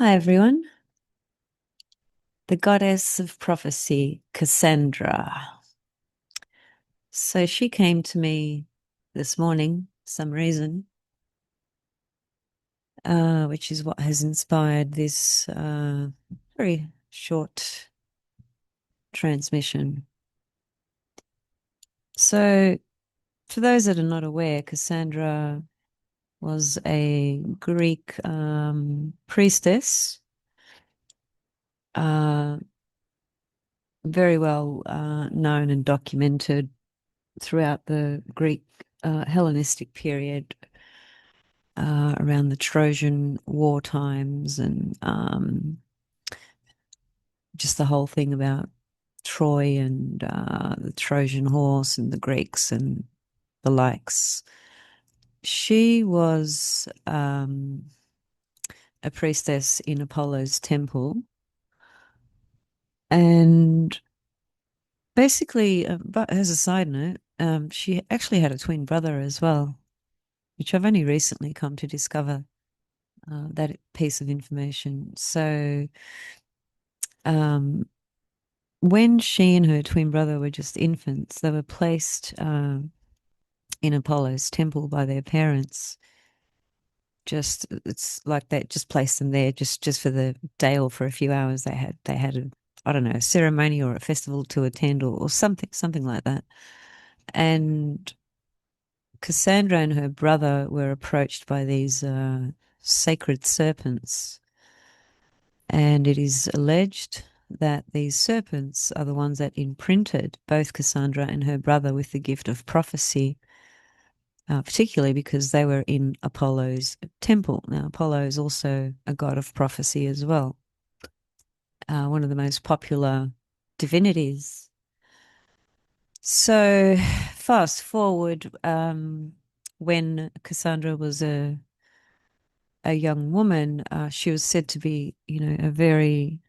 Hi, everyone. The goddess of prophecy, Cassandra. So she came to me this morning, for some reason, which is what has inspired this very short transmission. So, for those that are not aware, Cassandra was a Greek priestess, uh, very well known and documented throughout the Greek Hellenistic period, around the Trojan War times, and just the whole thing about Troy and the Trojan horse and the Greeks and the likes. She was a priestess in Apollo's temple, and basically, but as a side note, she actually had a twin brother as well, which I've only recently come to discover. That piece of information. So, um, when she and her twin brother were just infants, they were placed in Apollo's temple by their parents. Just it's like they just placed them there just for the day or for a few hours. They had a, I don't know, a ceremony or a festival to attend, or something like that. And Cassandra and her brother were approached by these sacred serpents, and it is alleged that these serpents are the ones that imprinted both Cassandra and her brother with the gift of prophecy, particularly because they were in Apollo's temple. Now, Apollo is also a god of prophecy as well, one of the most popular divinities. So, fast forward, when Cassandra was a young woman, she was said to be, a very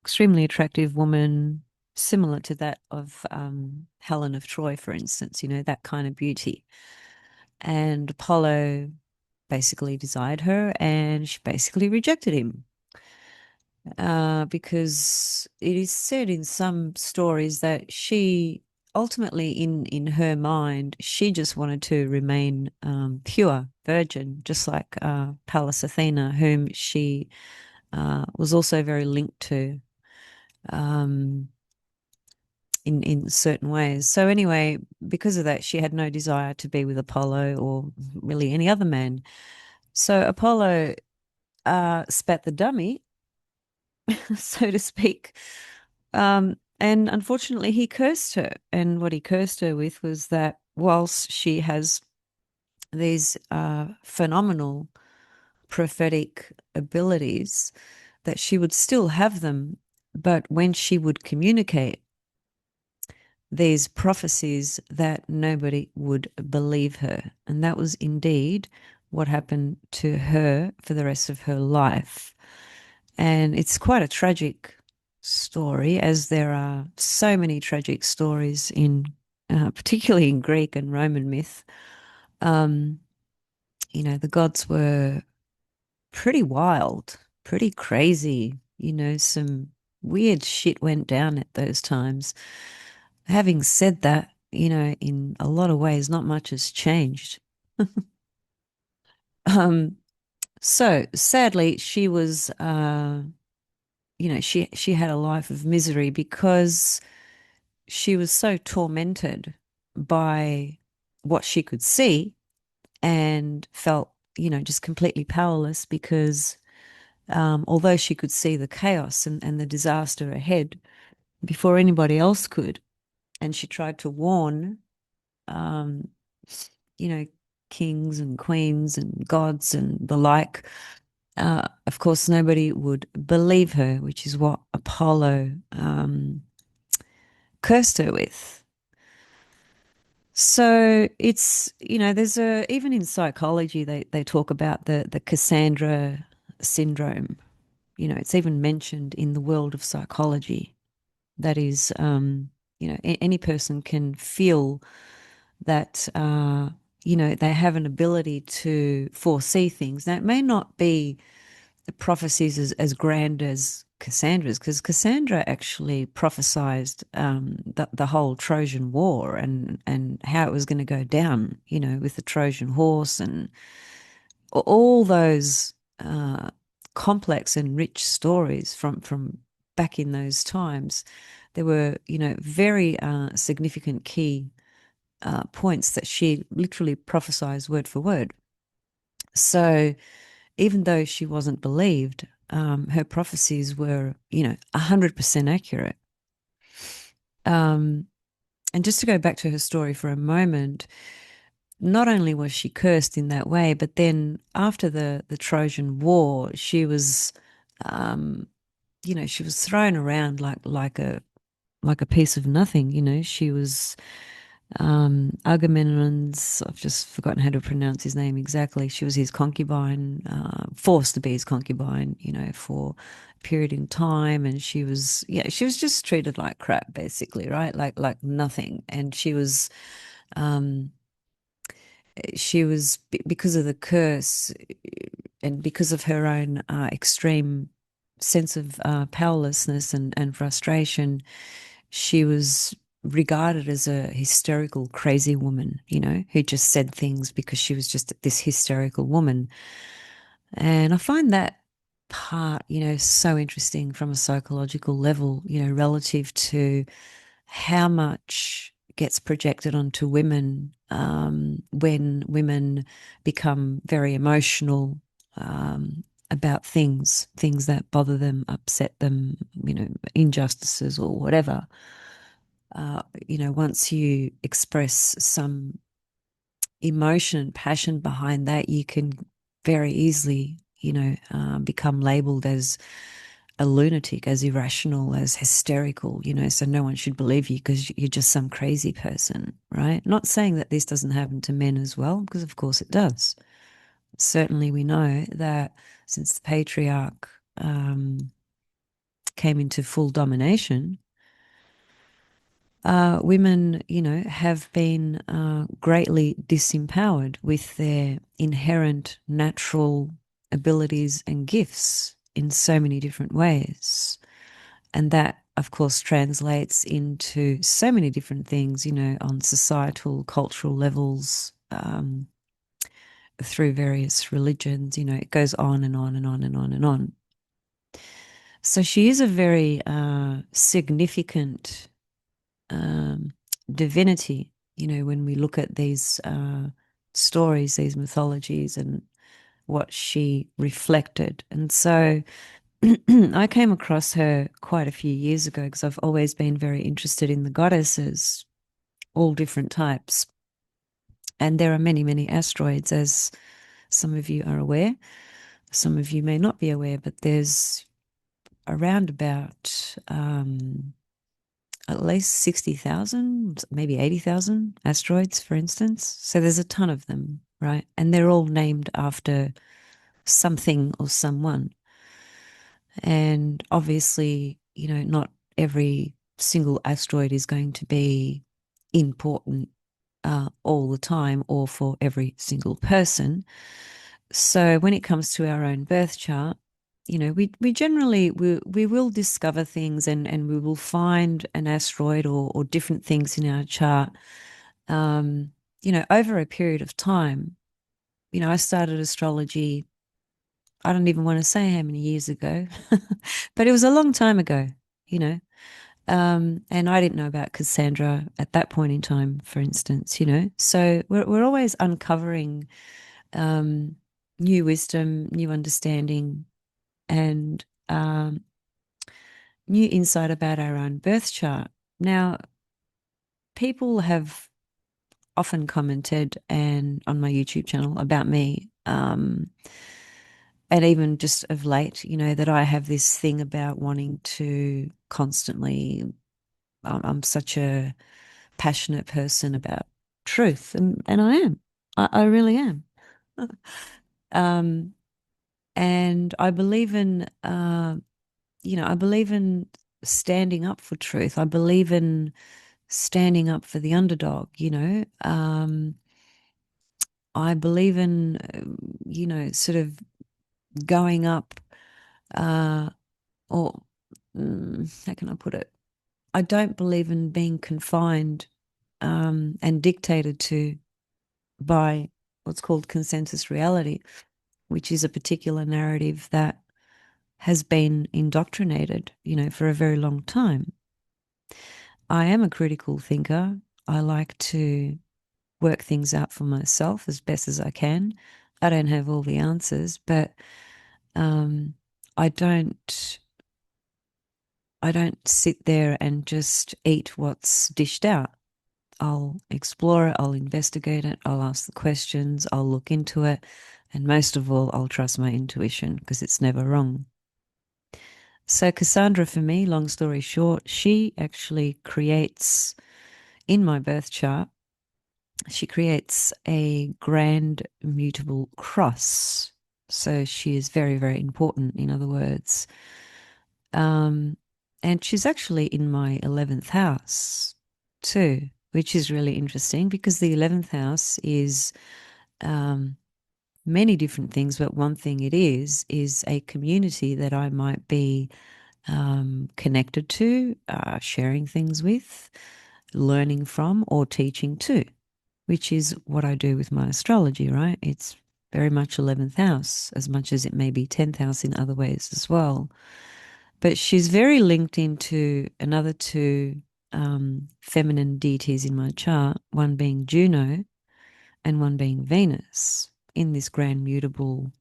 extremely attractive woman, similar to that of Helen of Troy, for instance, that kind of beauty. And Apollo basically desired her, and she basically rejected him, because it is said in some stories that she ultimately, in her mind, she just wanted to remain pure, virgin, just like Pallas Athena, whom she was also very linked to. Um, in certain ways. So anyway, because of that, she had no desire to be with Apollo or really any other man. So Apollo spat the dummy, so to speak. And unfortunately, he cursed her. And what he cursed her with was that whilst she has these phenomenal prophetic abilities, that she would still have them, but when she would communicate these prophecies, that nobody would believe her. And that was indeed what happened to her for the rest of her life. And it's quite a tragic story, as there are so many tragic stories particularly in Greek and Roman myth. Um, the gods were pretty wild, pretty crazy. Some weird shit went down at those times. Having said that, in a lot of ways, not much has changed. Um, so sadly, she was, she had a life of misery because she was so tormented by what she could see, and felt, just completely powerless because, although she could see the chaos and the disaster ahead before anybody else could, and she tried to warn, um, you know, kings and queens and gods and the like. Of course, nobody would believe her, which is what Apollo cursed her with. So it's, there's even in psychology, they talk about the Cassandra syndrome. It's even mentioned in the world of psychology. That is, any person can feel that, they have an ability to foresee things. Now, it may not be prophecies as grand as Cassandra's, because Cassandra actually prophesized the whole Trojan War and how it was going to go down, with the Trojan horse and all those complex and rich stories from back in those times. There were, very significant key points that she literally prophesied word for word. So even though she wasn't believed, her prophecies were, 100% accurate. And just to go back to her story for a moment, not only was she cursed in that way, but then after the Trojan War, she was, she was thrown around like a piece of nothing. She was Agamemnon's, I've just forgotten how to pronounce his name exactly. She was his concubine, forced to be his concubine, for a period in time. And she was just treated like crap, basically, right? Like nothing. And um, because of the curse and because of her own extreme sense of powerlessness and frustration, she was regarded as a hysterical, crazy woman, who just said things because she was just this hysterical woman. And I find that part, so interesting from a psychological level, relative to how much gets projected onto women when women become very emotional about things that bother them, upset them, injustices or whatever. Once you express some emotion and passion behind that, you can very easily, become labeled as a lunatic, as irrational, as hysterical, so no one should believe you because you're just some crazy person, right? Not saying that this doesn't happen to men as well, because of course it does. Certainly we know that since the patriarch came into full domination, women, have been greatly disempowered with their inherent natural abilities and gifts in so many different ways. And that, of course, translates into so many different things, on societal, cultural levels, through various religions, it goes on and on and on and on and on. So she is a very significant divinity, when we look at these stories, these mythologies, and what she reflected. And so I came across her quite a few years ago because I've always been very interested in the goddesses, all different types. And there are many, many asteroids, as some of you are aware. Some of you may not be aware, but there's around about at least 60,000, maybe 80,000 asteroids, for instance. So there's a ton of them, right? And they're all named after something or someone. And obviously, not every single asteroid is going to be important all the time or for every single person. So when it comes to our own birth chart, we generally we will discover things and we will find an asteroid or different things in our chart, over a period of time. I started astrology, I don't even want to say how many years ago, but it was a long time ago, you know. And I didn't know about Cassandra at that point in time, for instance, So we're always uncovering new wisdom, new understanding, and new insight about our own birth chart. Now, people have often commented and on my YouTube channel about me, and even just of late, that I have this thing about wanting to constantly, I'm such a passionate person about truth, and I am. I really am. um, and I believe in, I believe in standing up for truth. I believe in standing up for the underdog, I believe in, sort of going up uh, or how can I put it? I don't believe in being confined and dictated to by what's called consensus reality, which is a particular narrative that has been indoctrinated, for a very long time. I am a critical thinker. I like to work things out for myself as best as I can. I don't have all the answers, but um, I don't I don't sit there and just eat what's dished out. I'll explore it, I'll investigate it, I'll ask the questions, I'll look into it, and most of all, I'll trust my intuition because it's never wrong. So, Cassandra, for me, long story short, she actually creates in my birth chart, she creates a grand mutable cross. So, she is very, very important, in other words. Um, and she's actually in my 11th house too, which is really interesting because the 11th house is um, many different things, but one thing it is a community that I might be connected to, sharing things with, learning from, or teaching to, which is what I do with my astrology, right? It's very much 11th house, as much as it may be 10th house in other ways as well. But she's very linked into another two feminine deities in my chart, one being Juno and one being Venus, in this grand mutable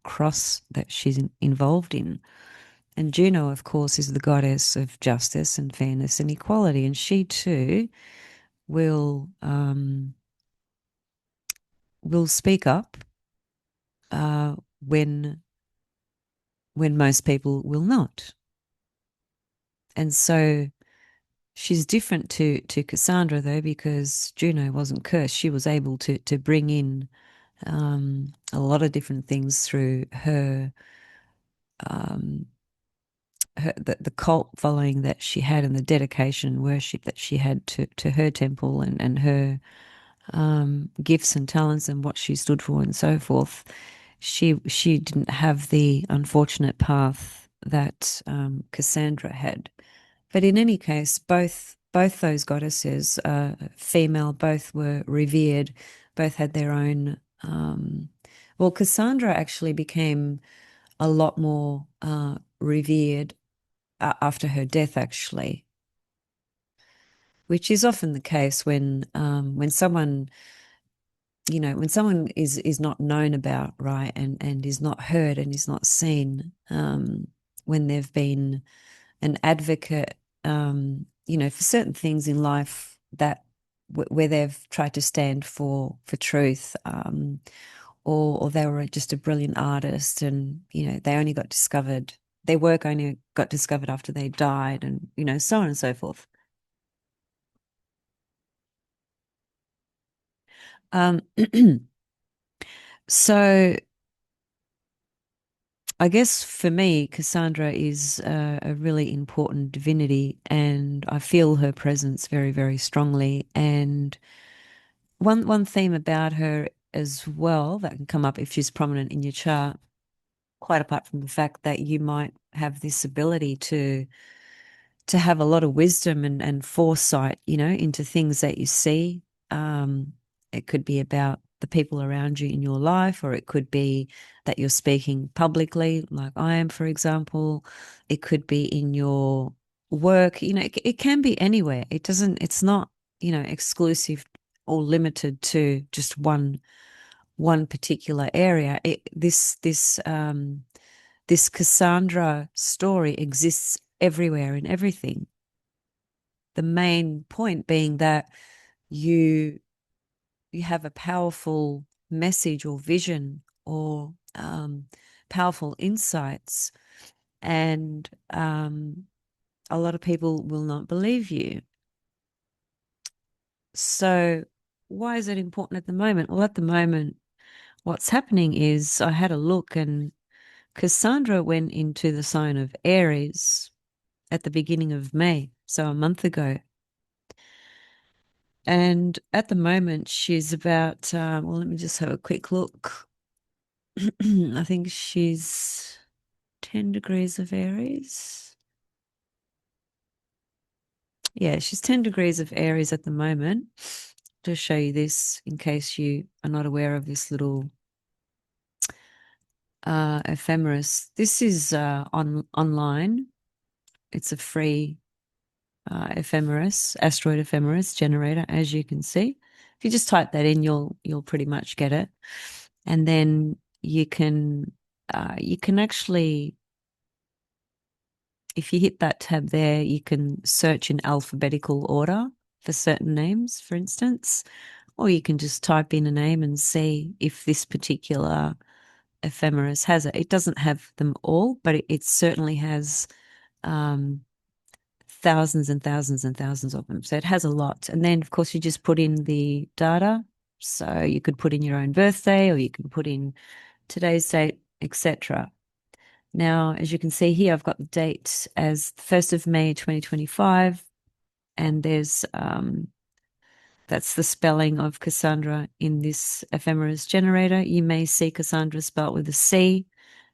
cross that she's involved in. And Juno, of course, is the goddess of justice and fairness and equality. And she too will speak up uh, when most people will not. And so she's different to Cassandra though, because Juno wasn't cursed. She was able to bring in a lot of different things through her um, the cult following that she had and the dedication and worship that she had to her temple and her gifts and talents and what she stood for and so forth. She didn't have the unfortunate path that Cassandra had. But in any case, both those goddesses, female, both were revered, both had their own. Well, Cassandra actually became a lot more revered after her death, actually, which is often the case when someone, when someone is not known about, right, and is not heard and is not seen, when they've been an advocate, for certain things in life that where they've tried to stand for truth, or they were just a brilliant artist, and they only got discovered, their work only got discovered after they died, and so on and so forth. Um, so I guess for me, Cassandra is a really important divinity, and I feel her presence very, very strongly. And one theme about her as well that can come up if she's prominent in your chart, quite apart from the fact that you might have this ability to have a lot of wisdom and foresight, into things that you see. It could be about the people around you in your life, or it could be that you're speaking publicly, like I am, for example. It could be in your work. It can be anywhere. It's not, exclusive or limited to just one particular area. This Cassandra story exists everywhere in everything. The main point being that you you have a powerful message or vision or powerful insights, and a lot of people will not believe you. So why is it important at the moment? Well, at the moment, what's happening is I had a look, and Cassandra went into the sign of Aries at the beginning of May, so a month ago. And at the moment, she's about, well, let me just have a quick look. I think she's 10 degrees of Aries. Yeah, she's 10 degrees of Aries at the moment. Just show you this in case you are not aware of this little ephemeris. This is online. It's a free ephemeris, asteroid ephemeris generator, as you can see. If you just type that in, you'll pretty much get it. And then you can actually, if you hit that tab there, you can search in alphabetical order for certain names, for instance, or you can just type in a name and see if this particular ephemeris has it. It doesn't have them all, but it certainly has thousands and thousands and thousands of them. So it has a lot. And then, of course, you just put in the data. So you could put in your own birthday, or you can put in today's date, etc. Now, as you can see here, I've got the date as the 1st of May 2025, and there's that's the spelling of Cassandra in this ephemeris generator. You may see Cassandra spelled with a C.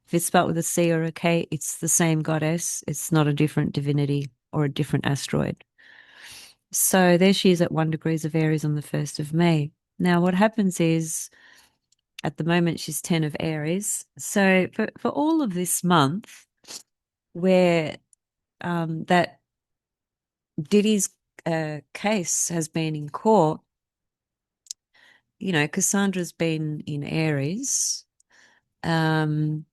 If it's spelled with a C or a K, it's the same goddess. It's not a different divinity or a different asteroid. So there she is at 1 degrees of Aries on the 1st of May. Now, what happens is, at the moment, she's 10 of Aries. So for all of this month, where that Diddy's case has been in court, you know, Cassandra's been in Aries. That's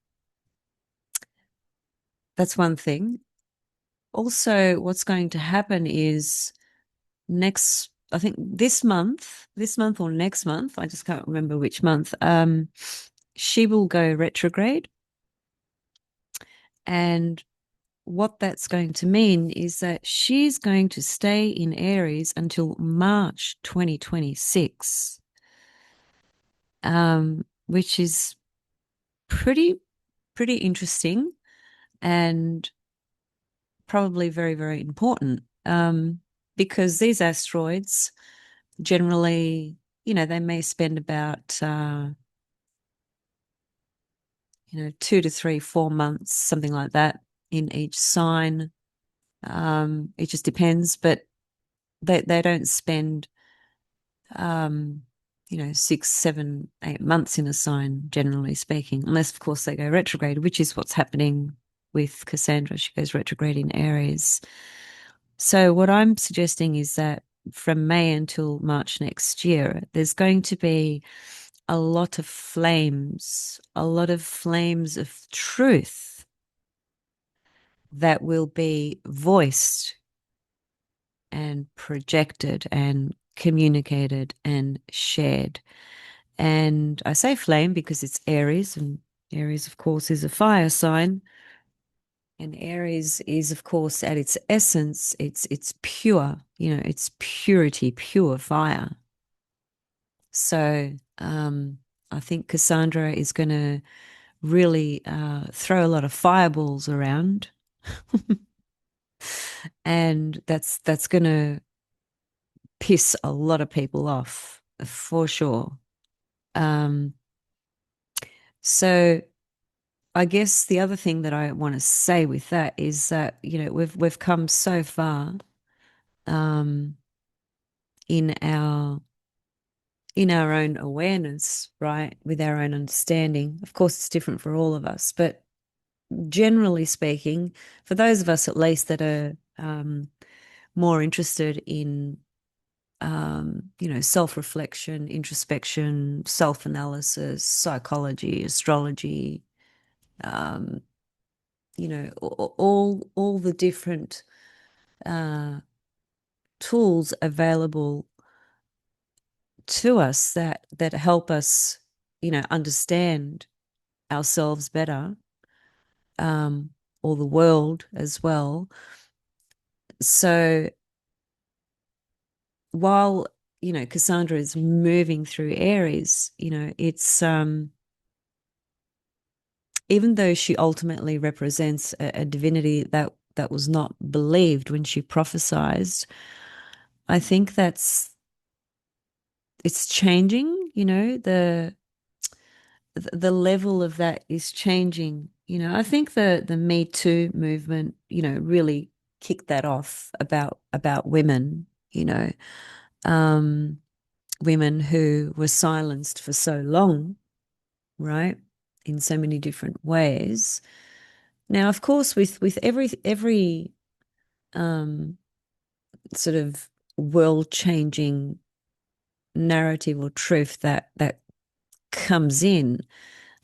one thing. Also, what's going to happen is I think this month or next month, I just can't remember which month, she will go retrograde. And what that's going to mean is that she's going to stay in Aries until March 2026, which is pretty interesting and probably very, very important, because these asteroids generally, you know, they may spend about 2 to 3, 4 months, something like that, in each sign. It just depends, but they don't spend 6, 7, 8 months in a sign, generally speaking, unless of course they go retrograde, which is what's happening with Cassandra. She goes retrograde in Aries. So what I'm suggesting is that from May until March next year, there's going to be a lot of flames of truth that will be voiced and projected and communicated and shared. And I say flame because it's Aries, and Aries, of course, is a fire sign. And Aries is, of course, at its essence, it's pure, it's purity, pure fire. So I think Cassandra is going to really throw a lot of fireballs around. And that's going to piss a lot of people off, for sure. So I guess the other thing that I want to say with that is that, we've come so far in our own awareness, right? With our own understanding. Of course, it's different for all of us, but generally speaking, for those of us at least that are more interested in self-reflection, introspection, self-analysis, psychology, astrology, all the different tools available to us that help us, understand ourselves better, or the world as well. So while, Cassandra is moving through Aries, it's even though she ultimately represents a divinity that was not believed when she prophesized, I think it's changing, the level of that is changing I think the Me Too movement, really kicked that off about women, um, women who were silenced for so long, right? In so many different ways. Now, of course, with every um, sort of world-changing narrative or truth that comes in,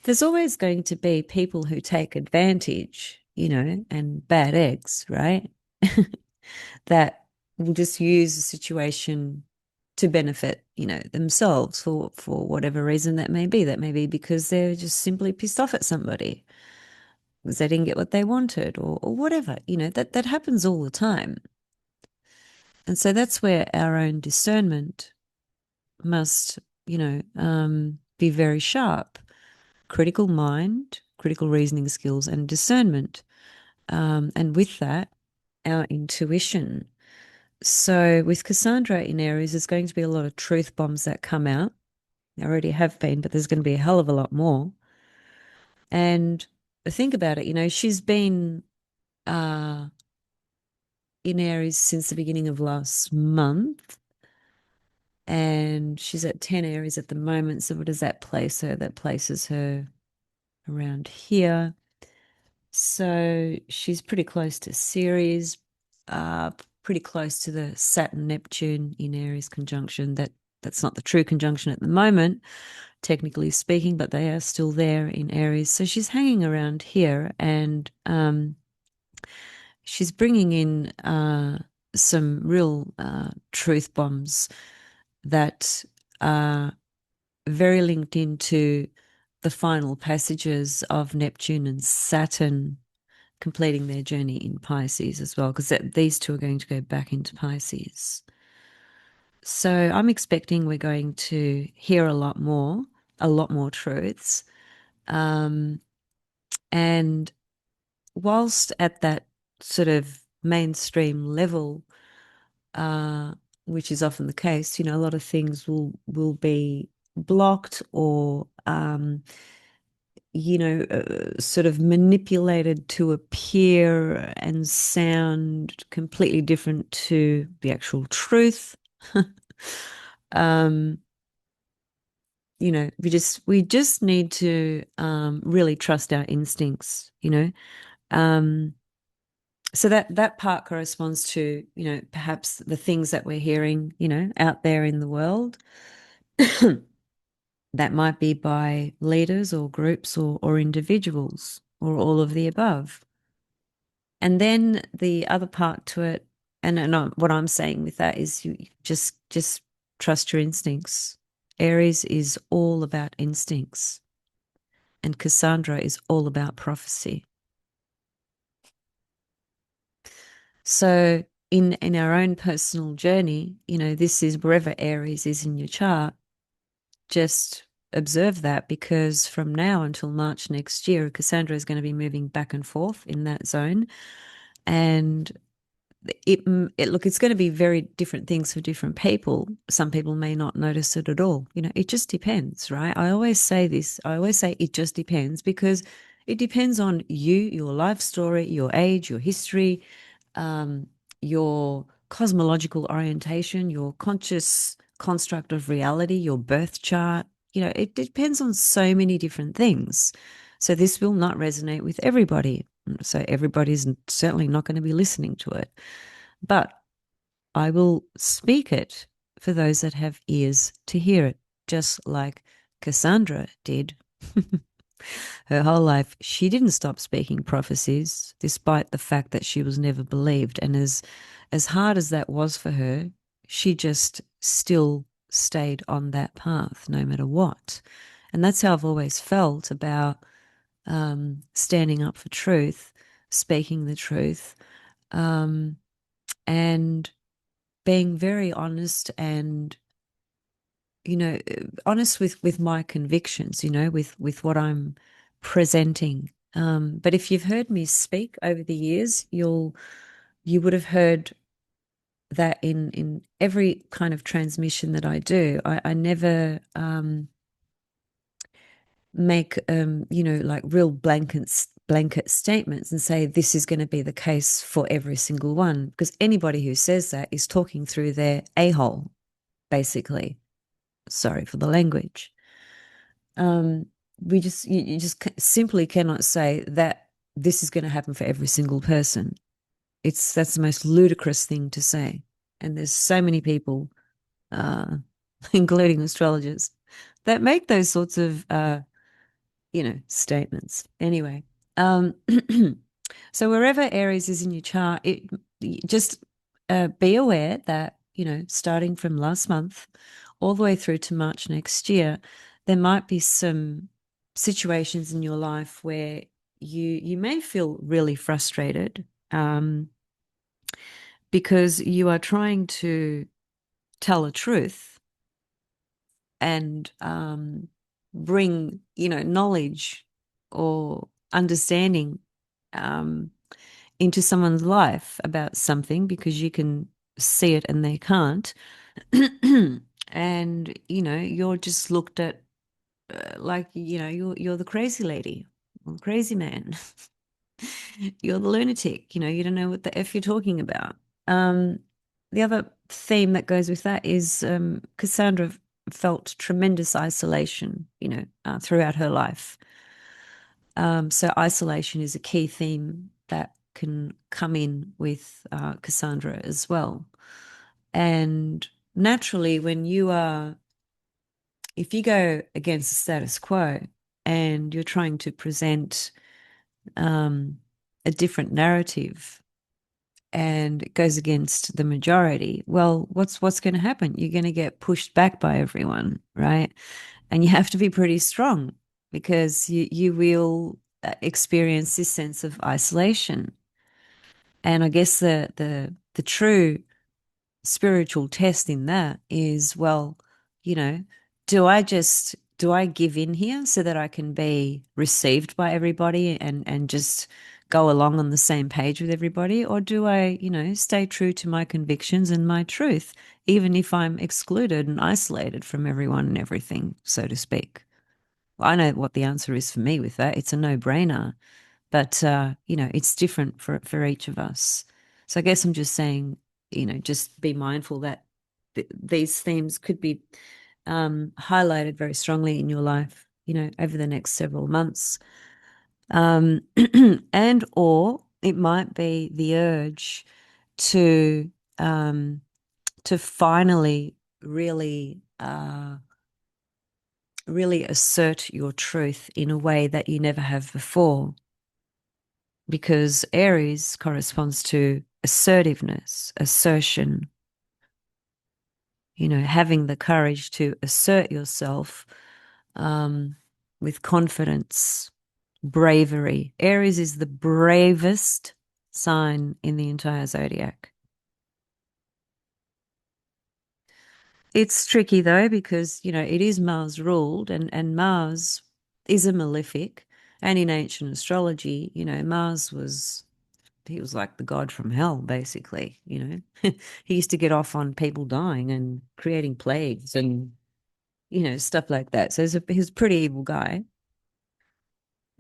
there's always going to be people who take advantage, and bad eggs, right? That will just use the situation to benefit, themselves for whatever reason that may be. That may be because they're just simply pissed off at somebody because they didn't get what they wanted or whatever, that happens all the time. And so that's where our own discernment must, be very sharp. Critical mind, critical reasoning skills, and discernment. And with that, our intuition. So with Cassandra in Aries, there's going to be a lot of truth bombs that come out. There already have been, but there's going to be a hell of a lot more. And think about it, she's been uh, in Aries since the beginning of last month, and she's at 10 Aries at the moment. So what does that place her? That places her around here. So she's pretty close to Ceres, uh, pretty close to the Saturn Neptune in Aries conjunction. That's not the true conjunction at the moment, technically speaking, but they are still there in Aries. So she's hanging around here, and she's bringing in some real truth bombs that are very linked into the final passages of Neptune and Saturn completing their journey in Pisces as well, because these two are going to go back into Pisces. So I'm expecting we're going to hear a lot more truths. And whilst at that sort of mainstream level, which is often the case, a lot of things will be blocked or sort of manipulated to appear and sound completely different to the actual truth. um, we just need to really trust our instincts, Um, so that part corresponds to, perhaps the things that we're hearing, out there in the world. That might be by leaders or groups or individuals or all of the above. And then the other part to it, and what I'm saying with that is you just trust your instincts. Aries is all about instincts, and Cassandra is all about prophecy. So in our own personal journey, this is wherever Aries is in your chart, just observe that, because from now until March next year, Cassandra is going to be moving back and forth in that zone. And it's going to be very different things for different people. Some people may not notice it at all. It just depends, right? I always say this. I always say it just depends, because it depends on you, your life story, your age, your history, your cosmological orientation, your conscious construct of reality, your birth chart. It depends on so many different things. So this will not resonate with everybody. So everybody's certainly not going to be listening to it. But I will speak it for those that have ears to hear it, just like Cassandra did. Her whole life, she didn't stop speaking prophecies, despite the fact that she was never believed. And as hard as that was for her, she just still stayed on that path, no matter what. And that's how I've always felt about standing up for truth, speaking the truth, and being very honest and honest with my convictions, with what I'm presenting. But if you've heard me speak over the years, you would have heard that in every kind of transmission that I do, I never make like real blanket statements and say this is going to be the case for every single one, because anybody who says that is talking through their a-hole, basically. Sorry for the language. You just simply cannot say that this is going to happen for every single person. That's the most ludicrous thing to say. And there's so many people, including astrologers, that make those sorts of statements. Anyway, so wherever Aries is in your chart, just be aware that, starting from last month all the way through to March next year, there might be some situations in your life where you may feel really frustrated, because you are trying to tell a truth and bring, knowledge or understanding into someone's life about something, because you can see it and they can't. And, you're just looked at like, you're the crazy lady or the crazy man. You're the lunatic, you don't know what the F you're talking about. The other theme that goes with that is Cassandra felt tremendous isolation, throughout her life. So isolation is a key theme that can come in with Cassandra as well. And naturally, if you go against the status quo and you're trying to present a different narrative and it goes against the majority, well, what's going to happen? You're going to get pushed back by everyone, right? And you have to be pretty strong, because you will experience this sense of isolation. And I guess the true spiritual test in that is, well, you know, do I give in here so that I can be received by everybody and just go along on the same page with everybody? Or do I, stay true to my convictions and my truth, even if I'm excluded and isolated from everyone and everything, so to speak? Well, I know what the answer is for me with that. It's a no-brainer. But it's different for each of us. So I guess I'm just saying, just be mindful that these themes could be highlighted very strongly in your life, over the next several months. And or it might be the urge to finally really assert your truth in a way that you never have before, because Aries corresponds to assertiveness, assertion, having the courage to assert yourself with confidence, bravery. Aries is the bravest sign in the entire zodiac. It's tricky though, because, it is Mars ruled, and Mars is a malefic. And in ancient astrology, Mars he was like the god from hell, basically. He used to get off on people dying and creating plagues and, stuff like that. So he's a pretty evil guy.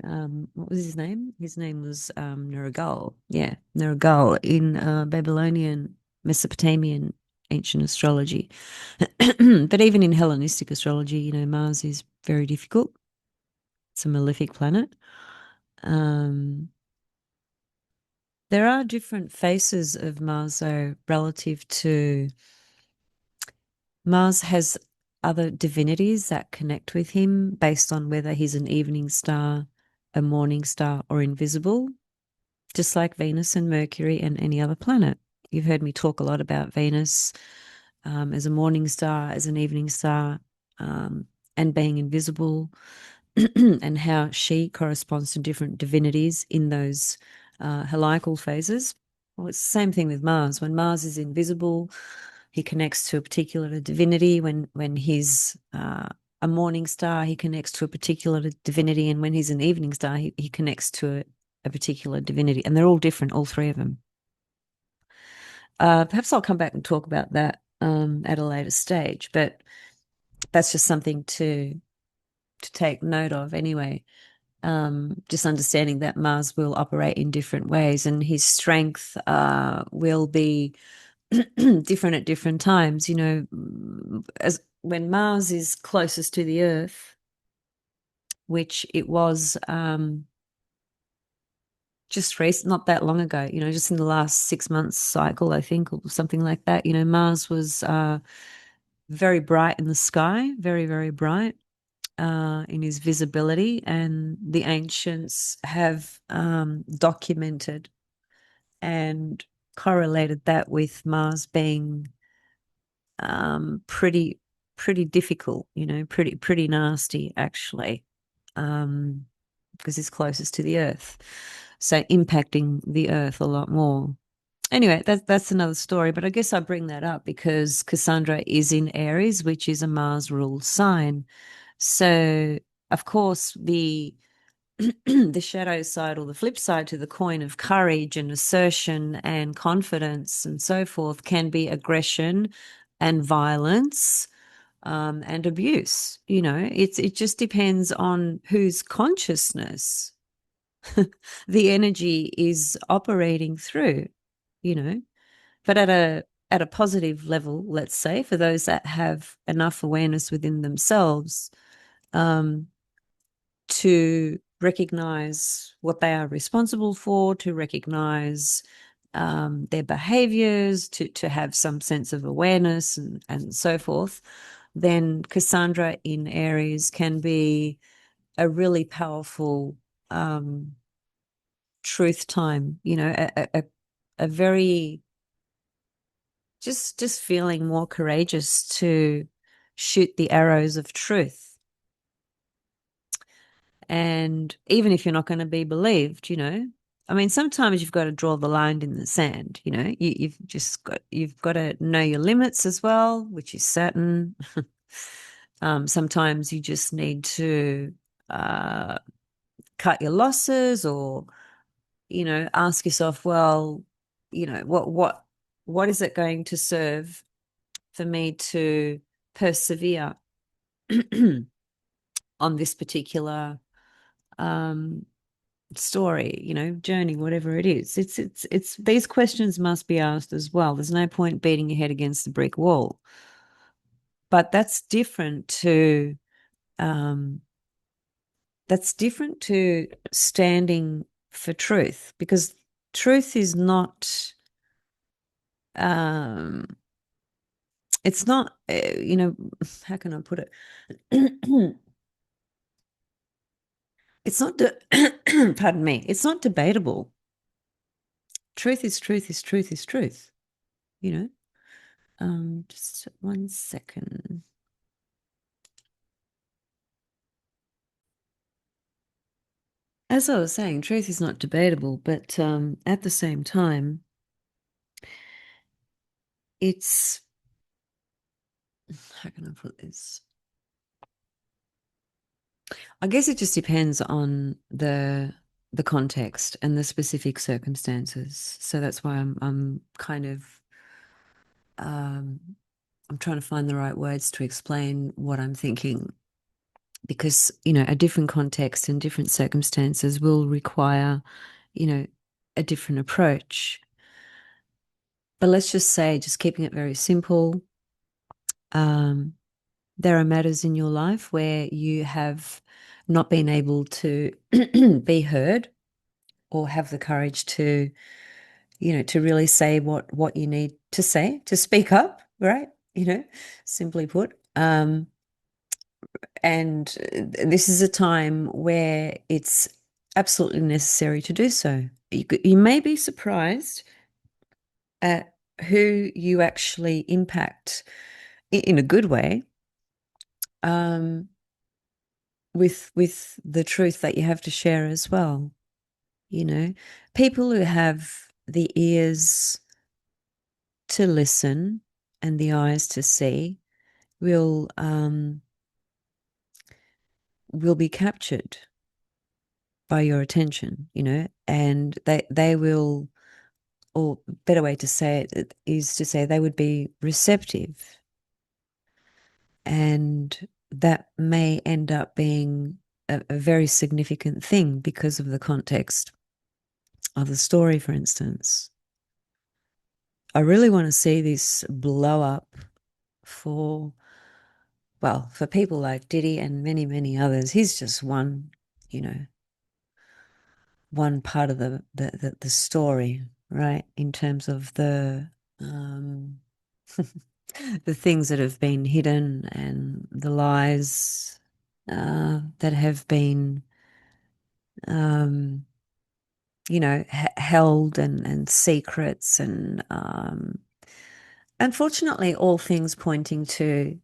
What was his name? His name was Nergal. Yeah, Nergal in Babylonian, Mesopotamian ancient astrology. But even in Hellenistic astrology, Mars is very difficult. It's a malefic planet. There are different faces of Mars, though, relative to Mars has other divinities that connect with him based on whether he's an evening star, a morning star, or invisible, just like Venus and Mercury and any other planet. You've heard me talk a lot about Venus as a morning star, as an evening star, and being invisible, and how she corresponds to different divinities in those helical phases. Well, it's the same thing with Mars. When Mars is invisible, he connects to a particular divinity. When he's a morning star, he connects to a particular divinity. And when he's an evening star, he connects to a particular divinity. And they're all different, all three of them. Perhaps I'll come back and talk about that at a later stage, but that's just something to take note of anyway. just understanding that Mars will operate in different ways, and his strength will be different at different times. As when Mars is closest to the Earth, which it was just not that long ago, just in the last 6 months cycle, I think, or something like that. Mars was very bright in the sky, very, very bright in his visibility, and the ancients have documented and correlated that with Mars being pretty difficult, pretty nasty actually, because it's closest to the Earth, so impacting the Earth a lot more. Anyway, that's another story, but I guess I bring that up because Cassandra is in Aries, which is a Mars ruled sign. So, of course, the the shadow side, or the flip side to the coin of courage and assertion and confidence and so forth, can be aggression and violence, and abuse. It just depends on whose consciousness the energy is operating through, you know. But at a positive level, let's say, for those that have enough awareness within themselves, to recognize what they are responsible for, to recognize their behaviors, to have some sense of awareness and so forth, then Cassandra in Aries can be a really powerful truth time, a very just feeling more courageous to shoot the arrows of truth. And even if you're not going to be believed, I mean, sometimes you've got to draw the line in the sand, you've got to know your limits as well, which is certain. Sometimes you just need to cut your losses, or, ask yourself, well, what is it going to serve for me to persevere on this particular story, journey, whatever it is. It's these questions must be asked as well. There's no point beating your head against the brick wall. But um that's different to standing for truth, because truth is not it's not how can I put it? It's not pardon me, it's not debatable. Truth is truth is truth is truth, just 1 second. As I was saying, truth is not debatable, but at the same time, it's, how can I put this? I guess it just depends on the context and the specific circumstances. So that's why I'm kind of I'm trying to find the right words to explain what I'm thinking, because a different context and different circumstances will require a different approach. But let's just say, just keeping it very simple, there are matters in your life where you have not been able to be heard, or have the courage to to really say what you need to say, to speak up, right? Simply put. And this is a time where it's absolutely necessary to do so. You may be surprised at who you actually impact in a good way, with the truth that you have to share as well. People who have the ears to listen and the eyes to see will be captured by your attention, and they will, or better way to say it is to say they would be receptive, and that may end up being a very significant thing because of the context of the story, for instance. I really want to see this blow up for, well, for people like Diddy and many, many others. He's just one, you know, one part of the story, right? In terms of um the things that have been hidden and the lies that have been um held and secrets and unfortunately all things pointing to,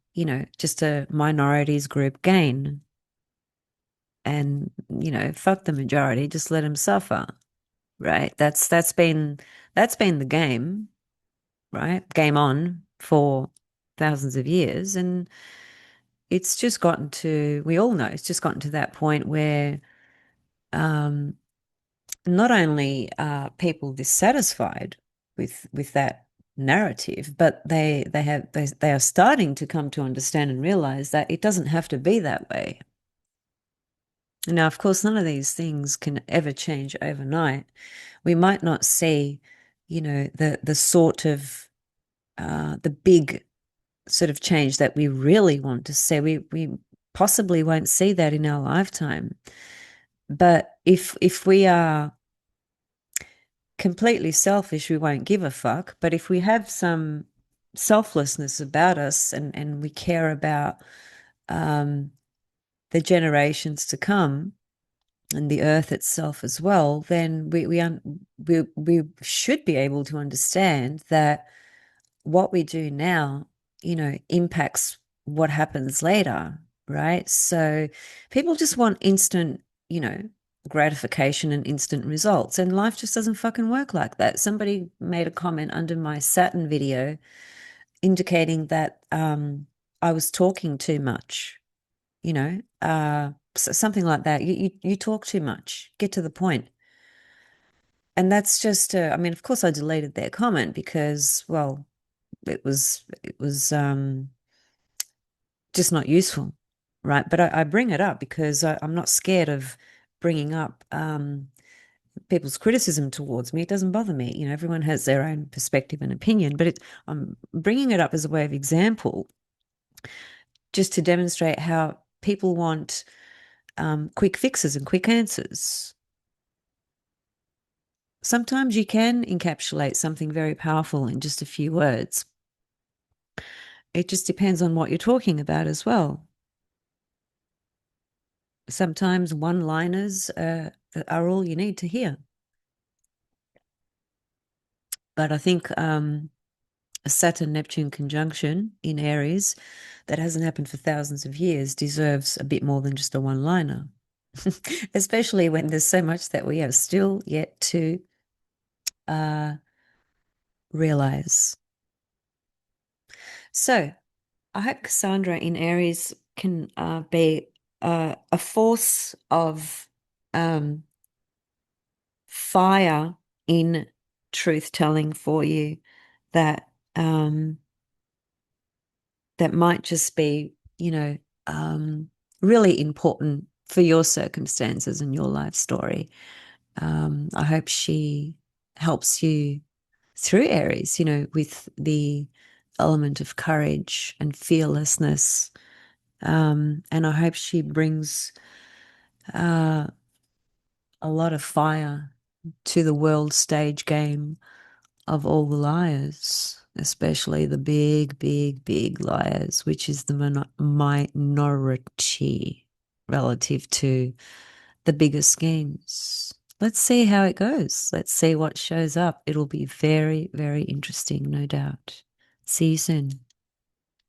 just a minorities group gain. And, fuck the majority, just let them suffer, right? That's been the game, right? Game on for thousands of years. And it's just gotten to, we all know, it's just gotten to that point where um, not only are people dissatisfied with that narrative, but they are starting to come to understand and realize that it doesn't have to be that way. Now, of course, none of these things can ever change overnight. We might not see, the sort of the big sort of change that we really want to see. We possibly won't see that in our lifetime. But if we are completely selfish, we won't give a fuck. But if we have some selflessness about us and we care about the generations to come and the earth itself as well, then we should be able to understand that what we do now, impacts what happens later, right? So people just want instant, gratification and instant results, and life just doesn't fucking work like that. Somebody made a comment under my Saturn video indicating that I was talking too much, something like that. You talk too much, get to the point. And that's just, I mean, of course I deleted their comment because, well, it was just not useful, right? But I bring it up because I'm not scared of bringing up people's criticism towards me. It doesn't bother me. Everyone has their own perspective and opinion, but I'm bringing it up as a way of example, just to demonstrate how people want quick fixes and quick answers. Sometimes you can encapsulate something very powerful in just a few words. It just depends on what you're talking about as well. Sometimes one-liners are all you need to hear. But I think a Saturn-Neptune conjunction in Aries that hasn't happened for thousands of years deserves a bit more than just a one-liner, especially when there's so much that we have still yet to realize. So I hope Cassandra in Aries can be a force of fire in truth telling for you that that might just be, really important for your circumstances and your life story. I hope she helps you through Aries, with the element of courage and fearlessness. And I hope she brings a lot of fire to the world stage game of all the liars, especially the big, big, big liars, which is the minority relative to the bigger schemes. Let's see how it goes. Let's see what shows up. It'll be very, very interesting, no doubt. See you soon.